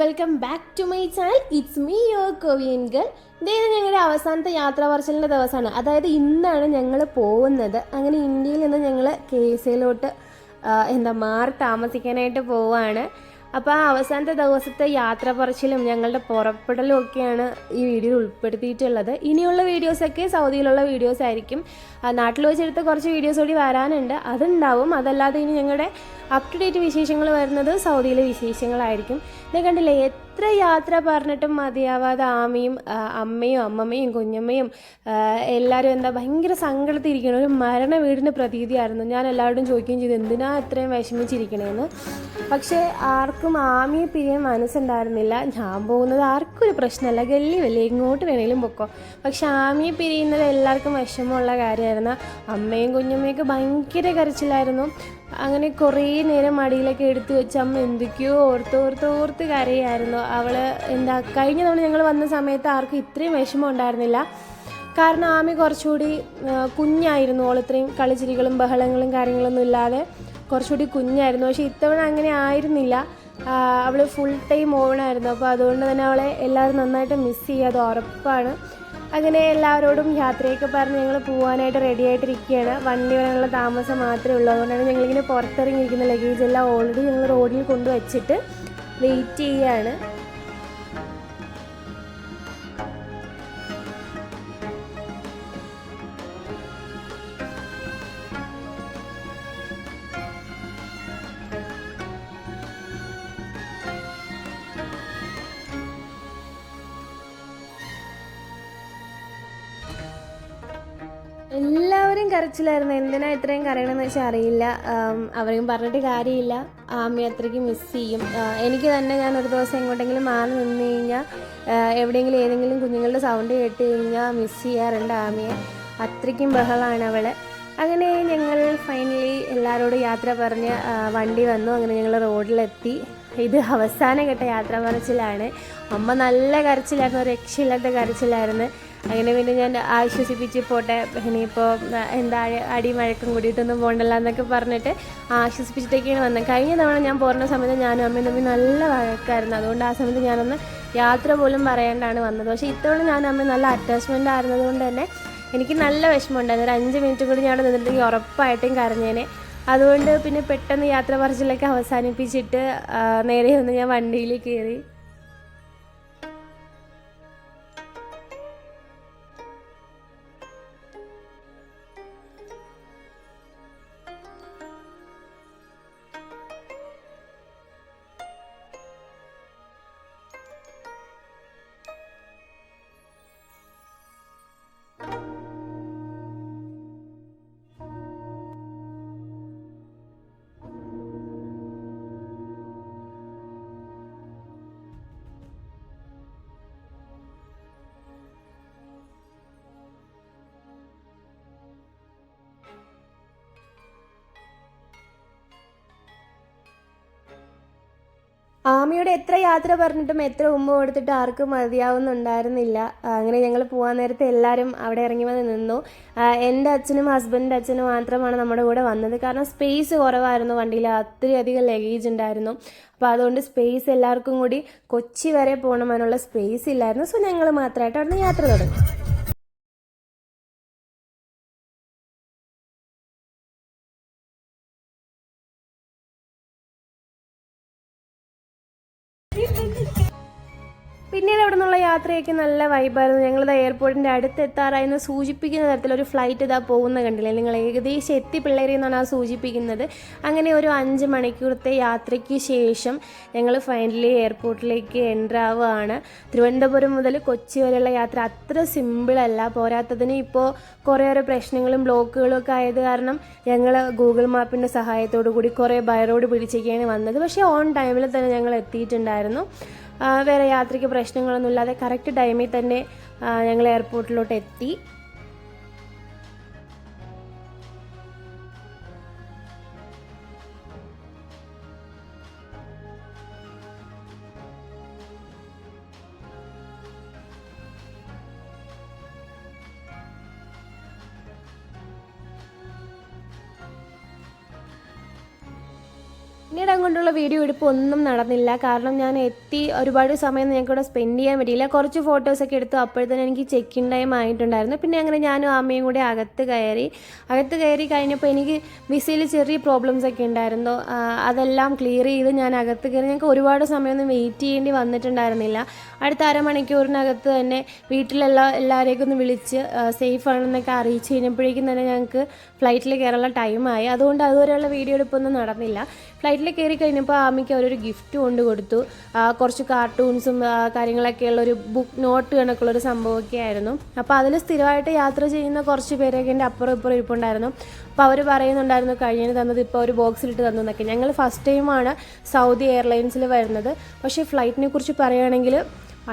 Welcome back to my channel. It's me your Korean girl. ഇതേത് ഞങ്ങളുടെ അവസാനത്തെ യാത്രാ പറച്ചിലിൻ്റെ ദിവസമാണ്. അതായത് ഇന്നാണ് ഞങ്ങൾ പോകുന്നത്. അങ്ങനെ ഇന്ത്യയിൽ നിന്ന് ഞങ്ങൾ KSAയിലോട്ട് മാറി താമസിക്കാനായിട്ട് പോവുകയാണ്. അപ്പോൾ ആ അവസാനത്തെ ദിവസത്തെ യാത്ര പറച്ചിലും ഞങ്ങളുടെ പുറപ്പെടലും ഒക്കെയാണ് ഈ വീഡിയോയിൽ ഉൾപ്പെടുത്തിയിട്ടുള്ളത്. ഇനിയുള്ള വീഡിയോസൊക്കെ സൗദിയിലുള്ള വീഡിയോസ് ആയിരിക്കും. നാട്ടിൽ വെച്ചെടുത്ത കുറച്ച് വീഡിയോസ് കൂടി വരാനുണ്ട്, അതുണ്ടാവും. അതല്ലാതെ ഇനി ഞങ്ങളുടെ അപ് ടു ഡേറ്റ് വിശേഷങ്ങൾ വരുന്നത് സൗദിയിലെ വിശേഷങ്ങളായിരിക്കും. ഇത് കണ്ടില്ലേ, എത്ര യാത്ര പറഞ്ഞിട്ടും മതിയാവാതെ ആമിയും അമ്മയും അമ്മമ്മയും കുഞ്ഞമ്മയും എല്ലാവരും ഭയങ്കര സങ്കടത്തിരിക്കണം. ഒരു മരണ വീടിൻ്റെ പ്രതീതിയായിരുന്നു. ഞാൻ എല്ലാവരോടും ചോദിക്കുകയും ചെയ്തു എന്തിനാ ഇത്രയും വിഷമിച്ചിരിക്കണേന്ന്. പക്ഷേ ആർക്കും ആമിയെ പിരിയാൻ മനസ്സുണ്ടായിരുന്നില്ല. ഞാൻ പോകുന്നത് ആർക്കും ഒരു പ്രശ്നമല്ല, ഗല്ലിയല്ലേ, എങ്ങോട്ട് വേണേലും പൊക്കോ. പക്ഷെ ആമിയെ പിരിയുന്നത് എല്ലാവർക്കും വിഷമമുള്ള കാര്യമായിരുന്നു. അമ്മയും കുഞ്ഞമ്മയൊക്കെ ഭയങ്കര കരച്ചിലായിരുന്നു. അങ്ങനെ കുറേ നേരം മടിയിലൊക്കെ എടുത്തു വെച്ച് അമ്മ എന്തൊക്കെയോ ഓർത്ത് കരയായിരുന്നു. അവൾ കഴിഞ്ഞ തവണ ഞങ്ങൾ വന്ന സമയത്ത് ആർക്കും ഇത്രയും വിഷമം ഉണ്ടായിരുന്നില്ല. കാരണം ആമി കുറച്ചുകൂടി കുഞ്ഞായിരുന്നു. അവൾ ഇത്രയും കളിച്ചിരികളും ബഹളങ്ങളും കാര്യങ്ങളൊന്നും ഇല്ലാതെ കുറച്ചുകൂടി കുഞ്ഞായിരുന്നു. പക്ഷേ ഇത്തവണ അങ്ങനെ ആയിരുന്നില്ല. അവൾ ഫുൾ ടൈം ഓണായിരുന്നു. അപ്പോൾ അതുകൊണ്ട് തന്നെ അവളെ എല്ലാവരും നന്നായിട്ട് മിസ് ചെയ്യാതെ ഉറപ്പാണ്. അങ്ങനെ എല്ലാവരോടും യാത്രയൊക്കെ പറഞ്ഞ് ഞങ്ങൾ പോകാനായിട്ട് റെഡി ആയിട്ടിരിക്കുകയാണ്. വണ്ടി വരാനുള്ള താമസം മാത്രമേ ഉള്ളൂ. അതുകൊണ്ടാണ് ഞങ്ങളിങ്ങനെ പുറത്തിറങ്ങിയിരിക്കുന്ന ലഗേജ് എല്ലാം ഓൾറെഡി ഞങ്ങൾ റോഡിൽ കൊണ്ടുവച്ചിട്ട് വെയിറ്റ് ചെയ്യുകയാണ്. എല്ലാവരും കരച്ചിലായിരുന്നു. എന്തിനാ ഇത്രയും കരയണമെന്ന് വെച്ചാൽ അറിയില്ല. അവരെയും പറഞ്ഞിട്ട് കാര്യമില്ല. ആമി അത്രയ്ക്ക് മിസ് ചെയ്യും. എനിക്ക് തന്നെ ഞാൻ ഒരു ദിവസം എങ്ങോട്ടെങ്കിലും മാറി നിന്ന് കഴിഞ്ഞാൽ എവിടെയെങ്കിലും ഏതെങ്കിലും കുഞ്ഞുങ്ങളുടെ സൗണ്ട് കേട്ട് കഴിഞ്ഞാൽ മിസ് ചെയ്യാറുണ്ട് ആമിയെ. അത്രയ്ക്കും ബഹളമാണ് അവൾ. അങ്ങനെ ഞങ്ങൾ ഫൈനലി എല്ലാവരോടും യാത്ര പറഞ്ഞ് വണ്ടി വന്നു. അങ്ങനെ ഞങ്ങൾ റോഡിലെത്തി. ഇത് അവസാനം കേട്ട യാത്ര പറച്ചിലാണ്. അമ്മ നല്ല കരച്ചിലായിരുന്നു, ഒരു രക്ഷയില്ലാത്ത കരച്ചിലായിരുന്നു. അങ്ങനെ പിന്നെ ഞാൻ ആശ്വസിപ്പിച്ച് പോട്ടെ, ഇനിയിപ്പോൾ അടിമഴക്കം കൂടിയിട്ടൊന്നും പോകണ്ടല്ല എന്നൊക്കെ പറഞ്ഞിട്ട് ആശ്വസിപ്പിച്ചിട്ടൊക്കെയാണ് വന്നത്. കഴിഞ്ഞ തവണ ഞാൻ പോകുന്ന സമയത്ത് ഞാനും അമ്മയും തമ്മിൽ നല്ല വഴക്കായിരുന്നു. അതുകൊണ്ട് ആ സമയത്ത് ഞാനൊന്ന് യാത്ര പോലും പറയാണ്ടാണ് വന്നത്. പക്ഷേ ഇത്തവണ ഞാൻ അമ്മ നല്ല അറ്റാച്ച്മെൻ്റ് ആയിരുന്നത് കൊണ്ട് തന്നെ എനിക്ക് നല്ല വിഷമമുണ്ടായിരുന്നു. ഒരു 5 മിനിറ്റും കൂടി ഞാൻ അവിടെ നിന്നിട്ടുണ്ടെങ്കിൽ ഉറപ്പായിട്ടും കരഞ്ഞേനെ. അതുകൊണ്ട് പിന്നെ പെട്ടെന്ന് യാത്ര പറച്ചിലൊക്കെ അവസാനിപ്പിച്ചിട്ട് നേരെ ഒന്ന് ഞാൻ വണ്ടിയിൽ കയറി. ആമിയോട് എത്ര യാത്ര പറഞ്ഞിട്ടും എത്ര ഉമ്മ കൊടുത്തിട്ട് ആർക്കും മതിയാവുന്നുണ്ടായിരുന്നില്ല. അങ്ങനെ ഞങ്ങൾ പോകാൻ നേരത്തെ എല്ലാവരും അവിടെ ഇറങ്ങി വന്ന് നിന്നു. എൻ്റെ അച്ഛനും ഹസ്ബൻഡിൻ്റെ അച്ഛനും മാത്രമാണ് നമ്മുടെ കൂടെ വന്നത്. കാരണം സ്പേസ് കുറവായിരുന്നു വണ്ടിയിൽ, അത്രയധികം ലഗേജ് ഉണ്ടായിരുന്നു. അപ്പോൾ അതുകൊണ്ട് സ്പേസ് എല്ലാവർക്കും കൂടി കൊച്ചി വരെ പോകണമെന്നുള്ള സ്പേസ് ഇല്ലായിരുന്നു. സോ ഞങ്ങൾ മാത്രമായിട്ട് അവിടെ നിന്ന് യാത്ര തുടങ്ങി. പിന്നീട് അവിടെ നിന്നുള്ള യാത്രയൊക്കെ നല്ല വൈബായിരുന്നു. ഞങ്ങളിത് എയർപോർട്ടിൻ്റെ അടുത്ത് എത്താറായെന്ന് സൂചിപ്പിക്കുന്ന തരത്തിലൊരു ഫ്ലൈറ്റ് ഇതാ പോകുന്ന കണ്ടില്ലേ നിങ്ങൾ, ഏകദേശം എത്തി പിള്ളേരെ എന്നാണ് ആ സൂചിപ്പിക്കുന്നത്. അങ്ങനെ ഒരു 5 മണിക്കൂറത്തെ യാത്രയ്ക്ക് ശേഷം ഞങ്ങൾ ഫൈനലി എയർപോർട്ടിലേക്ക് എൻ്റർ ആവുകയാണ്. തിരുവനന്തപുരം മുതൽ കൊച്ചി വരെയുള്ള യാത്ര അത്ര സിമ്പിളല്ല. പോരാത്തതിന് ഇപ്പോൾ കുറേയേറെ പ്രശ്നങ്ങളും ബ്ലോക്കുകളും ഒക്കെ ആയത് കാരണം ഞങ്ങൾ ഗൂഗിൾ മാപ്പിൻ്റെ സഹായത്തോടു കൂടി കുറേ ബൈ റോഡ് പിടിച്ചൊക്കെയാണ് വന്നത്. പക്ഷേ ഓൺ ടൈമിൽ തന്നെ ഞങ്ങൾ എത്തിയിട്ടുണ്ടായിരുന്നു. വേറെ യാത്രയ്ക്ക് പ്രശ്നങ്ങളൊന്നും ഇല്ലാതെ കറക്റ്റ് ടൈമിൽ തന്നെ ഞങ്ങൾ എയർപോർട്ടിലോട്ട് എത്തി. പിന്നീട് അങ്ങോട്ടുള്ള വീഡിയോ എടുപ്പ് ഒന്നും നടന്നില്ല. കാരണം ഞാൻ എത്തി ഒരുപാട് സമയം ഞങ്ങൾക്കിവിടെ സ്പെൻഡ് ചെയ്യാൻ പറ്റിയില്ല. കുറച്ച് ഫോട്ടോസൊക്കെ എടുത്തു. അപ്പോഴത്തേനും എനിക്ക് ചെക്കിൻ ടൈം ആയിട്ടുണ്ടായിരുന്നു. പിന്നെ അങ്ങനെ ഞാനും അമ്മയും കൂടി അകത്ത് കയറി കഴിഞ്ഞപ്പോൾ എനിക്ക് വിസയിൽ ചെറിയ പ്രോബ്ലംസ് ഒക്കെ ഉണ്ടായിരുന്നു. അതെല്ലാം ക്ലിയർ ചെയ്ത് ഞാൻ അകത്ത് കയറി. ഞങ്ങൾക്ക് ഒരുപാട് സമയമൊന്നും വെയിറ്റ് ചെയ്യേണ്ടി വന്നിട്ടുണ്ടായിരുന്നില്ല. അടുത്ത അരമണിക്കൂറിനകത്ത് തന്നെ എല്ലാവരെയൊക്കെ ഒന്ന് വിളിച്ച് സേഫ് ആണെന്നൊക്കെ അറിയിച്ച് കഴിഞ്ഞപ്പോഴേക്കും തന്നെ ഞങ്ങൾക്ക് ഫ്ലൈറ്റിൽ കയറാനുള്ള ടൈമായി. അതുകൊണ്ട് അതുവരെയുള്ള വീഡിയോ എടുപ്പൊന്നും നടന്നില്ല. ഫ്ലൈറ്റിൽ കയറി കഴിഞ്ഞപ്പോൾ ആമിക്ക് അവരൊരു ഗിഫ്റ്റ് കൊണ്ട് കൊടുത്തു. കുറച്ച് കാർട്ടൂൺസും കാര്യങ്ങളൊക്കെയുള്ള ഒരു ബുക്ക് നോട്ട് കണക്കുള്ളൊരു സംഭവമൊക്കെ ആയിരുന്നു. അപ്പോൾ അതിൽ സ്ഥിരമായിട്ട് യാത്ര ചെയ്യുന്ന കുറച്ച് പേരൊക്കെ എൻ്റെ അപ്പുറം ഇപ്പുറം ഇരിപ്പുണ്ടായിരുന്നു. അപ്പോൾ അവർ പറയുന്നുണ്ടായിരുന്നു കഴിഞ്ഞ് തന്നത് ഇപ്പോൾ ഒരു ബോക്സിലിട്ട് തന്നു എന്നൊക്കെ. ഞങ്ങൾ ഫസ്റ്റ് ടൈമാണ് സൗദി എയർലൈൻസിൽ വരുന്നത്. പക്ഷേ ഫ്ലൈറ്റിനെ കുറിച്ച് പറയുകയാണെങ്കിൽ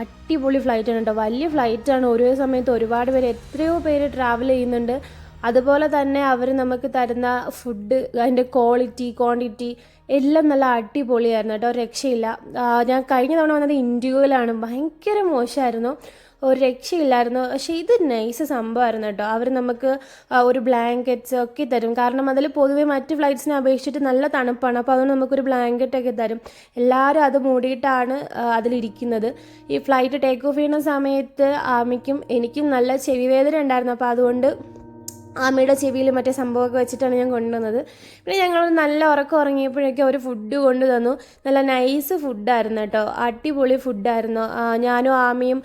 അടിപൊളി ഫ്ലൈറ്റാണ് കേട്ടോ. വലിയ ഫ്ലൈറ്റാണ്. ഒരേ സമയത്ത് ഒരുപാട് പേര്, എത്രയോ പേര് ട്രാവൽ ചെയ്യുന്നുണ്ട്. അതുപോലെ തന്നെ അവർ നമുക്ക് തരുന്ന ഫുഡ്, അതിൻ്റെ ക്വാണ്ടിറ്റി എല്ലാം നല്ല അടിപൊളിയായിരുന്നു കേട്ടോ. രക്ഷയില്ല. ഞാൻ കഴിഞ്ഞ തവണ വന്നത് ഇൻഡിഗോയിലാണ്. ഭയങ്കര മോശമായിരുന്നു, ഒരു രക്ഷയില്ലായിരുന്നു. പക്ഷേ ഇത് നൈസ് സംഭവമായിരുന്നു കേട്ടോ. അവർ നമുക്ക് ഒരു ബ്ലാങ്കറ്റ്സ് ഒക്കെ തരും. കാരണം അതിൽ പൊതുവെ മറ്റ് ഫ്ലൈറ്റ്സിനെ അപേക്ഷിച്ചിട്ട് നല്ല തണുപ്പാണ്. അപ്പോൾ അതുകൊണ്ട് നമുക്കൊരു ബ്ലാങ്കറ്റൊക്കെ തരും. എല്ലാവരും അത് മൂടിയിട്ടാണ് അതിലിരിക്കുന്നത്. ഈ ഫ്ലൈറ്റ് ടേക്ക് ഓഫ് ചെയ്യുന്ന സമയത്ത് ആമിക്കും എനിക്കും നല്ല ചെവിവേദന ഉണ്ടായിരുന്നു. അപ്പോൾ അതുകൊണ്ട് ആമയുടെ ചെവിയിൽ മറ്റേ സംഭവമൊക്കെ വെച്ചിട്ടാണ് ഞാൻ കൊണ്ടുവന്നത്. പിന്നെ ഞങ്ങൾ നല്ല ഉറക്കം ഉറങ്ങിയപ്പോഴൊക്കെ അവർ ഫുഡ് കൊണ്ടു തന്നു. നല്ല നൈസ് ഫുഡായിരുന്നു കേട്ടോ. അടിപൊളി ഫുഡായിരുന്നു. ഞാനും ആമയും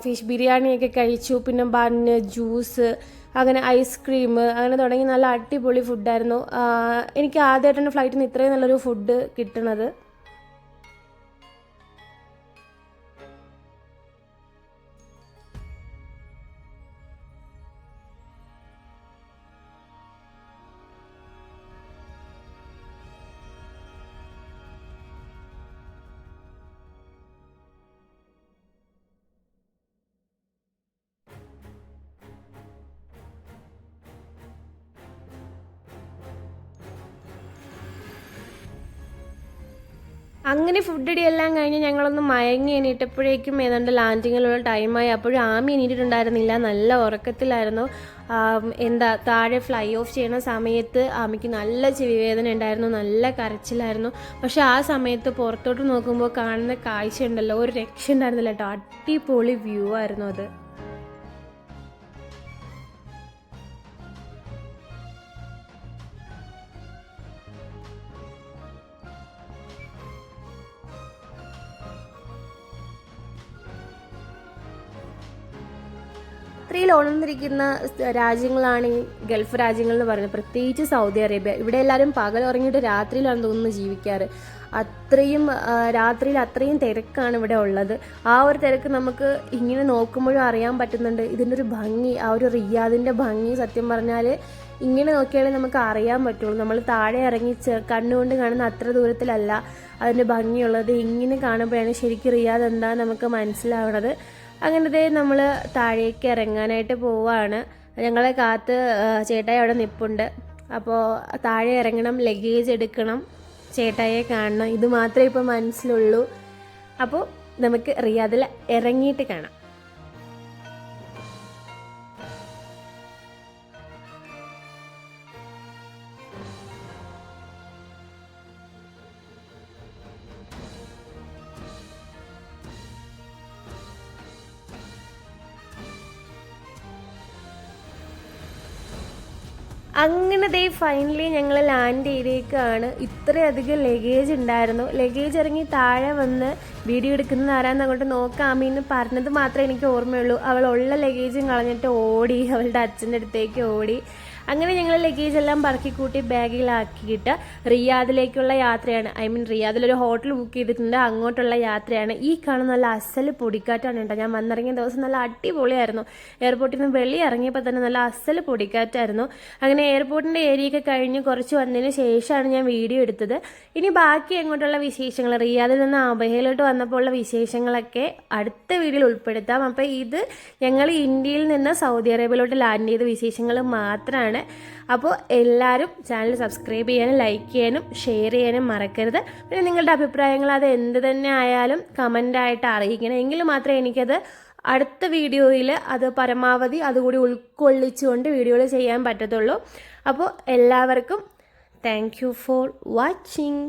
ഫിഷ് ബിരിയാണിയൊക്കെ കഴിച്ചു. പിന്നെ ബണ്ണ്, ജ്യൂസ്, അങ്ങനെ ഐസ്ക്രീം, അങ്ങനെ തുടങ്ങി നല്ല അടിപൊളി ഫുഡായിരുന്നു. എനിക്ക് ആദ്യമായിട്ടാണ് ഫ്ലൈറ്റിൽ നിന്ന് ഇത്രയും നല്ലൊരു ഫുഡ് കിട്ടുന്നത്. അങ്ങനെ ഫുഡ് അടിയെല്ലാം കഴിഞ്ഞ് ഞങ്ങളൊന്ന് മയങ്ങി എണീറ്റപ്പോഴേക്കും ഏതാണ്ട് ലാൻഡിങ്ങിലുള്ള ടൈമായി. അപ്പോഴും ആമി എണീറ്റിട്ടുണ്ടായിരുന്നില്ല, നല്ല ഉറക്കത്തിലായിരുന്നു. താഴെ ഫ്ലൈ ഓഫ് ചെയ്യുന്ന സമയത്ത് ആമിക്ക് നല്ല ചെവിവേദന ഉണ്ടായിരുന്നു, നല്ല കരച്ചിലായിരുന്നു. പക്ഷെ ആ സമയത്ത് പുറത്തോട്ട് നോക്കുമ്പോൾ കാണുന്ന കാഴ്ച ഉണ്ടല്ലോ, ഒരു രക്ഷ ഉണ്ടായിരുന്നില്ല കേട്ടോ. അടിപൊളി വ്യൂ ആയിരുന്നു അത്. യാത്രയിൽ ഉണർന്നിരിക്കുന്ന രാജ്യങ്ങളാണ് ഈ ഗൾഫ് രാജ്യങ്ങൾ എന്ന് പറയുന്നത്, പ്രത്യേകിച്ച് സൗദി അറേബ്യ. ഇവിടെ എല്ലാവരും പകൽ ഉറങ്ങിയിട്ട് രാത്രിയിലാണ് തോന്നുന്നു ജീവിക്കാറ്. രാത്രിയിൽ അത്രയും തിരക്കാണ് ഇവിടെ ഉള്ളത്. ആ ഒരു തിരക്ക് നമുക്ക് ഇങ്ങനെ നോക്കുമ്പോഴും അറിയാൻ പറ്റുന്നുണ്ട്. ഇതിൻ്റെ ഒരു ഭംഗി, ആ ഒരു റിയാദിൻ്റെ ഭംഗി സത്യം പറഞ്ഞാൽ ഇങ്ങനെ നോക്കിയാലേ നമുക്ക് അറിയാൻ പറ്റുള്ളൂ. നമ്മൾ താഴെ ഇറങ്ങി കണ്ണുകൊണ്ട് കാണുന്ന അത്ര ദൂരത്തിലല്ല അതിൻ്റെ ഭംഗിയുള്ളത്. ഇങ്ങനെ കാണുമ്പോഴാണ് ശരിക്കും റിയാദ് എന്താണെന്ന് നമുക്ക് മനസ്സിലാവണത്. അങ്ങനത്തെ നമ്മൾ താഴേക്ക് ഇറങ്ങാനായിട്ട് പോവുകയാണ്. ഞങ്ങളെ കാത്ത് ചേട്ടായി അവിടെ നിൽപ്പുണ്ട്. അപ്പോൾ താഴെ ഇറങ്ങണം, ലഗേജ് എടുക്കണം, ചേട്ടായിയെ കാണണം, ഇത് മാത്രമേ ഇപ്പോൾ മനസ്സിലുള്ളൂ. അപ്പോൾ നമുക്ക് റിയാദിൽ ഇറങ്ങിയിട്ട് കാണാം. അങ്ങനെ ഫൈനലി ഞങ്ങൾ ലാൻഡ് ചെയ്തേക്കാണ്. ഇത്രയധികം ലഗേജ് ഉണ്ടായിരുന്നു. ലഗേജ് ഇറങ്ങി താഴെ വന്ന് വീഡിയോ എടുക്കുന്നത് ആരാന്ന് അങ്ങോട്ട് നോക്കാമെന്ന് പറഞ്ഞത് മാത്രമേ എനിക്ക് ഓർമ്മയുള്ളൂ. അവളുള്ള ലഗേജും കളഞ്ഞിട്ട് ഓടി, അവളുടെ അച്ഛൻ്റെ അടുത്തേക്ക് ഓടി. അങ്ങനെ ഞങ്ങൾ ലഗേജ് എല്ലാം പറക്കിക്കൂട്ടി ബാഗിലാക്കിയിട്ട് റിയാദിലേക്കുള്ള യാത്രയാണ്. റിയാദിലൊരു ഹോട്ടൽ ബുക്ക് ചെയ്തിട്ടുണ്ട്, അങ്ങോട്ടുള്ള യാത്രയാണ്. ഈ കാണുന്ന നല്ല അസൽ പൊടിക്കാറ്റാണ് കേട്ടോ. ഞാൻ വന്നിറങ്ങിയ ദിവസം നല്ല അടിപൊളിയായിരുന്നു. എയർപോർട്ടിൽ നിന്ന് വെളി ഇറങ്ങിയപ്പോൾ തന്നെ നല്ല അസൽ പൊടിക്കാറ്റായിരുന്നു. അങ്ങനെ എയർപോർട്ടിൻ്റെ ഏരിയയൊക്കെ കഴിഞ്ഞ് കുറച്ച് വന്നതിന് ശേഷമാണ് ഞാൻ വീഡിയോ എടുത്തത്. ഇനി ബാക്കി എങ്ങോട്ടുള്ള വിശേഷങ്ങൾ, റിയാദിൽ നിന്ന് അബഹയിലോട്ട് വന്നപ്പോൾ ഉള്ള വിശേഷങ്ങളൊക്കെ അടുത്ത വീഡിയോയിൽ ഉൾപ്പെടുത്താം. അപ്പോൾ ഇത് ഞങ്ങൾ ഇന്ത്യയിൽ നിന്ന് സൗദി അറേബ്യയിലോട്ട് ലാൻഡ് ചെയ്ത വിശേഷങ്ങൾ മാത്രമാണ്. അപ്പോൾ എല്ലാവരും ചാനൽ സബ്സ്ക്രൈബ് ചെയ്യാനും ലൈക്ക് ചെയ്യാനും ഷെയർ ചെയ്യാനും മറക്കരുത്. പിന്നെ നിങ്ങളുടെ അഭിപ്രായങ്ങൾ അത് എന്ത് തന്നെ ആയാലും കമൻ്റായിട്ട് അറിയിക്കണം. എങ്കിൽ മാത്രമേ എനിക്കത് അടുത്ത വീഡിയോയിൽ അത് പരമാവധി അതുകൂടി ഉൾക്കൊള്ളിച്ചുകൊണ്ട് വീഡിയോയിൽ ചെയ്യാൻ പറ്റത്തുള്ളൂ. അപ്പോൾ എല്ലാവർക്കും താങ്ക് യു ഫോർ വാച്ചിങ്.